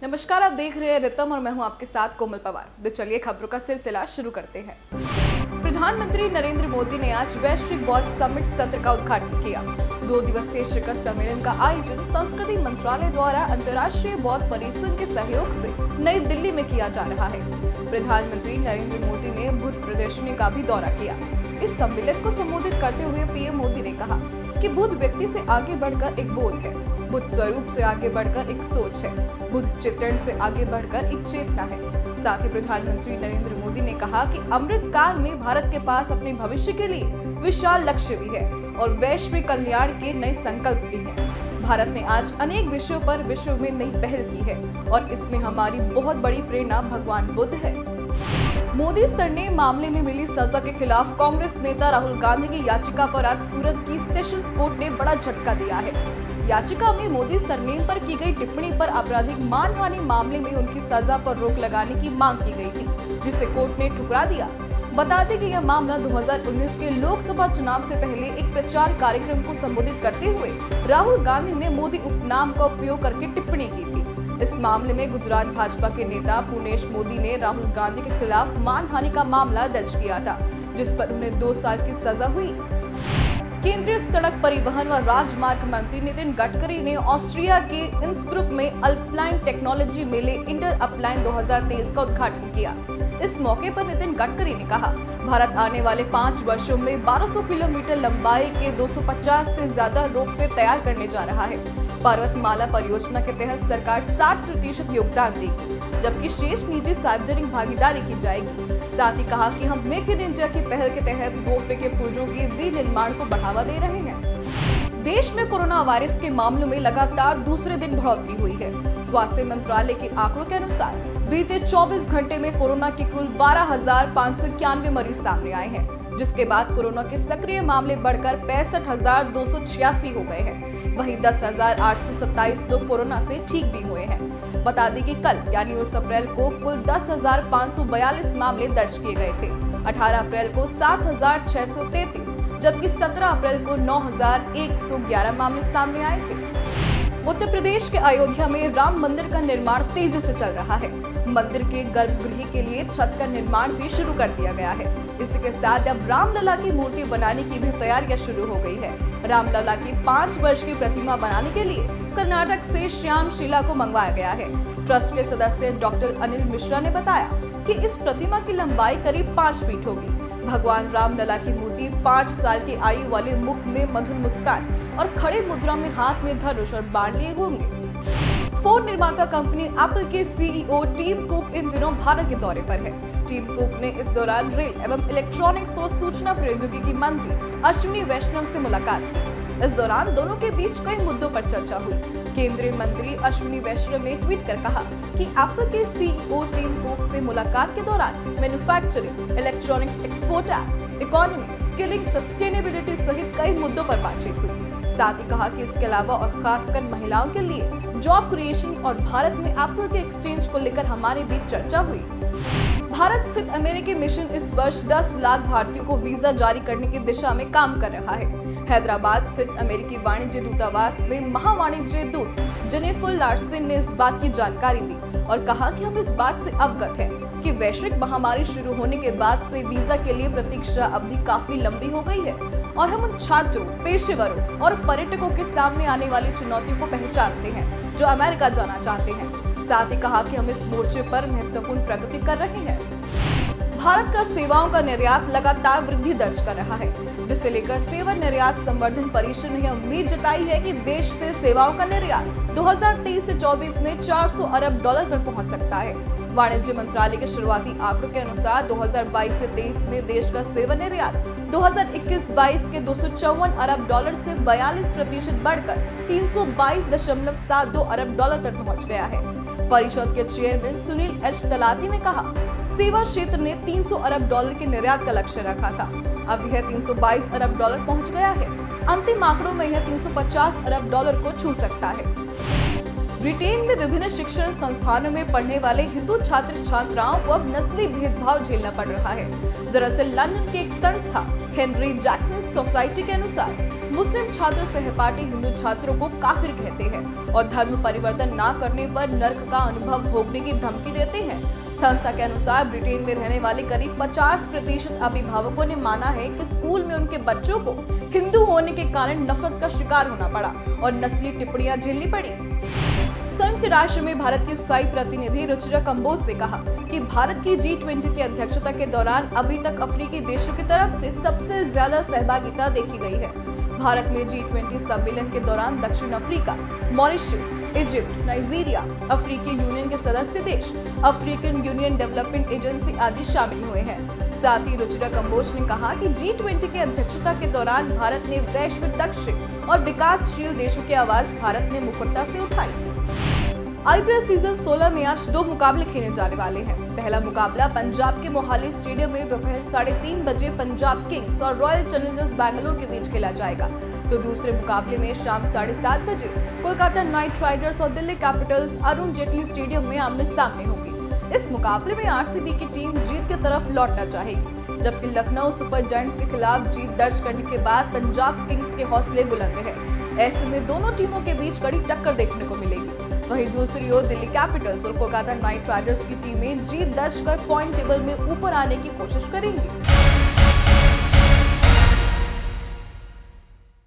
नमस्कार, आप देख रहे हैं रितम और मैं हूं आपके साथ कोमल पवार। तो चलिए खबरों का सिलसिला शुरू करते हैं। प्रधानमंत्री नरेंद्र मोदी ने आज वैश्विक बौद्ध समिट सत्र का उद्घाटन किया। 2 दिवसीय शिखर सम्मेलन का आयोजन संस्कृति मंत्रालय द्वारा अंतर्राष्ट्रीय बौद्ध परिसंघ के सहयोग से नई दिल्ली में किया जा रहा है। प्रधानमंत्री नरेंद्र मोदी ने बुद्ध प्रदर्शनी का भी दौरा किया। इस सम्मेलन को संबोधित करते हुए पीएम मोदी ने कहा कि बुद्ध व्यक्ति से आगे बढ़कर एक बोध है, बुद्ध स्वरूप से आगे बढ़कर एक सोच है, बुद्ध चित्रण से आगे बढ़कर एक चेतना है। साथ ही प्रधानमंत्री नरेंद्र मोदी ने कहा कि अमृत काल में भारत के पास अपने भविष्य के लिए विशाल लक्ष्य भी है और वैश्विक कल्याण के नए संकल्प भी हैं। भारत ने आज अनेक विषयों पर विश्व में नई पहल की है और इसमें हमारी बहुत बड़ी प्रेरणा भगवान बुद्ध है। मोदी सरनेम मामले में मिली सजा के खिलाफ कांग्रेस नेता राहुल गांधी की याचिका पर आज सूरत की सेशंस कोर्ट ने बड़ा झटका दिया है। याचिका में मोदी सरनेम पर की गई टिप्पणी पर आपराधिक मानहानि मामले में उनकी सजा पर रोक लगाने की मांग की गई थी, जिसे कोर्ट ने ठुकरा दिया। बता दें कि यह मामला 2019 के लोकसभा चुनाव से पहले एक प्रचार कार्यक्रम को संबोधित करते हुए राहुल गांधी ने मोदी उपनाम का उपयोग करके टिप्पणी की थी। इस मामले में गुजरात भाजपा के नेता पुनेश मोदी ने राहुल गांधी के खिलाफ मानहानि का मामला दर्ज किया था, जिस पर उन्हें 2 साल की सजा हुई। केंद्रीय सड़क परिवहन व राजमार्ग मंत्री नितिन गडकरी ने ऑस्ट्रिया के इंसब्रुक में अल्पाइन टेक्नोलॉजी मेले इंटर अपलाइन 2023 का उद्घाटन किया। इस मौके पर नितिन गडकरी ने कहा, भारत आने वाले 5 वर्षों में 1200 किलोमीटर लंबाई के 250 से ज्यादा रोपवे तैयार करने जा रहा है। पर्वतमाला परियोजना के तहत सरकार 60% योगदान देगी, जबकि शेष निजी सार्वजनिक भागीदारी की जाएगी। साथ ही कहा कि हम मेक इन इंडिया की पहल के तहत रोपवे के पुर्जों के विनिर्माण को बढ़ावा दे रहे हैं। देश में कोरोना वायरस के मामलों में लगातार दूसरे दिन बढ़ोतरी हुई है। स्वास्थ्य मंत्रालय के आंकड़ों के अनुसार बीते 24 घंटे में कोरोना के कुल 12,591 मरीज सामने आए हैं, जिसके बाद कोरोना के सक्रिय मामले बढ़कर 65,286 हो गए हैं। वहीं 10,827 लोग कोरोना से ठीक भी हुए हैं। बता दें कि कल यानी 19 अप्रैल को कुल 10,542 मामले दर्ज किए गए थे। 18 अप्रैल को 7,633, जबकि 17 अप्रैल को 9,111 मामले सामने आए थे। उत्तर प्रदेश के अयोध्या में राम मंदिर का निर्माण तेजी से चल रहा है। मंदिर के गर्भगृह के लिए छत का निर्माण भी शुरू कर दिया गया है। इसके साथ अब रामलला की मूर्ति बनाने की भी तैयारियां शुरू हो गई है। रामलला की 5 वर्ष की प्रतिमा बनाने के लिए कर्नाटक से श्याम शिला को मंगवाया गया है। ट्रस्ट के सदस्य डॉक्टर अनिल मिश्रा ने बताया कि इस प्रतिमा की लंबाई करीब 5 फीट होगी। भगवान रामलला की मूर्ति 5 साल की आयु वाले मुख में मधुर मुस्कान और खड़े मुद्रा में हाथ में धनुष और बाण लिए होंगे। फोन निर्माता कंपनी एप्पल के सीईओ टिम कुक इन दिनों भारत के दौरे पर है। टिम कुक ने इस दौरान रेल एवं इलेक्ट्रॉनिक्स और सूचना प्रौद्योगिकी मंत्री अश्विनी वैष्णव से मुलाकात की। इस दौरान दोनों के बीच कई मुद्दों पर चर्चा हुई। केंद्रीय मंत्री अश्विनी वैष्णव ने ट्वीट कर कहा कि एप्पल के सीईओ टिम कुक से मुलाकात के दौरान manufacturing, electronics export, economy, skilling, sustainability सहित कई मुद्दों पर बातचीत हुई। साथ ही कहा कि इसके अलावा और खासकर महिलाओं के लिए जॉब क्रिएशन और भारत में एप्पल के एक्सचेंज को लेकर हमारे बीच चर्चा हुई। भारत स्थित अमेरिकी मिशन इस वर्ष 10 लाख भारतीयों को वीजा जारी करने की दिशा में काम कर रहा है। हैदराबाद स्थित अमेरिकी वाणिज्य दूतावास में महावाणिज्य दूत जेनिफर लार्सन ने इस बात की जानकारी दी और कहा कि हम इस बात से अवगत हैं कि वैश्विक महामारी शुरू होने के बाद से वीजा के लिए प्रतीक्षा अवधि काफी लंबी हो गई है और हम उन छात्रों, पेशेवरों और पर्यटकों के सामने आने वाली चुनौतियों को पहचानते हैं जो अमेरिका जाना चाहते हैं। साथ ही कहा कि हम इस मोर्चे पर महत्वपूर्ण प्रगति कर रहे हैं। भारत का सेवाओं का निर्यात लगातार वृद्धि दर्ज कर रहा है, जिसे लेकर सेवा निर्यात संवर्धन परिषद ने उम्मीद जताई है कि देश से सेवाओं का निर्यात 2023 से 24 में $400 अरब पर पहुंच सकता है। वाणिज्य मंत्रालय के शुरुआती आंकड़ों के अनुसार 2022 से 23 में देश का सेवा निर्यात 2021-22 के $254 अरब से 42% बढ़कर $322.72 अरब पर पहुंच गया है। परिषद के चेयरमैन सुनील एच तलाती ने कहा, सेवा क्षेत्र ने $300 अरब के निर्यात का लक्ष्य रखा था। अब यह $322 अरब पहुंच गया है। अंतिम आंकड़ों में यह $350 अरब को छू सकता है। ब्रिटेन में विभिन्न शिक्षण संस्थानों में पढ़ने वाले हिंदू छात्र छात्राओं को अब नस्ली भेदभाव झेलना पड़ रहा है। दरअसल लंदन की एक संस्था हेनरी जैक्सन सोसाइटी के अनुसार मुस्लिम छात्र सहपाठी हिंदू छात्रों को काफिर कहते हैं और धर्म परिवर्तन न करने पर नर्क का अनुभव भोगने की धमकी देते हैं। संस्था के अनुसार ब्रिटेन में रहने वाले करीब 50% अभिभावकों ने माना है कि स्कूल में उनके बच्चों को हिंदू होने के कारण नफरत का शिकार होना पड़ा और नस्ली टिप्पणियां झेलनी पड़ी। संयुक्त राष्ट्र में भारत की स्थायी प्रतिनिधि रुचिरा कंबोज ने कहा कि भारत की G20 की अध्यक्षता के दौरान अभी तक अफ्रीकी देशों की तरफ से सबसे ज्यादा सहभागिता देखी गई है। भारत में G20 सम्मेलन के दौरान दक्षिण अफ्रीका, मॉरिशस, इजिप्ट, नाइजीरिया, अफ्रीकी यूनियन के सदस्य देश, अफ्रीकन यूनियन डेवलपमेंट एजेंसी आदि शामिल हुए हैं। साथ ही रुचिरा कंबोज ने कहा कि G20 की अध्यक्षता के दौरान भारत ने वैश्विक दक्षिण और विकासशील देशों की आवाज भारत ने मुखरता से उठाई। IPL सीजन 16 में आज 2 मुकाबले खेले जाने वाले हैं। पहला मुकाबला पंजाब के मोहाली स्टेडियम में दोपहर 3:30 बजे पंजाब किंग्स और रॉयल चैलेंजर्स बैंगलोर के बीच खेला जाएगा, तो दूसरे मुकाबले में शाम 7:30 बजे कोलकाता नाइट राइडर्स और दिल्ली कैपिटल्स अरुण जेटली स्टेडियम में आमने सामने होगी। इस मुकाबले में RCB की टीम जीत की तरफ लौटना चाहेगी, जबकि लखनऊ सुपर जायंट्स के खिलाफ जीत दर्ज करने के बाद पंजाब किंग्स के हौसले बुलंद हैं। ऐसे में दोनों टीमों के बीच कड़ी टक्कर देखने को मिलेगी। वहीं दूसरी ओर दिल्ली कैपिटल्स और कोलकाता नाइट राइडर्स की टीमें जीत दर्ज कर पॉइंट टेबल में ऊपर आने की कोशिश करेंगी।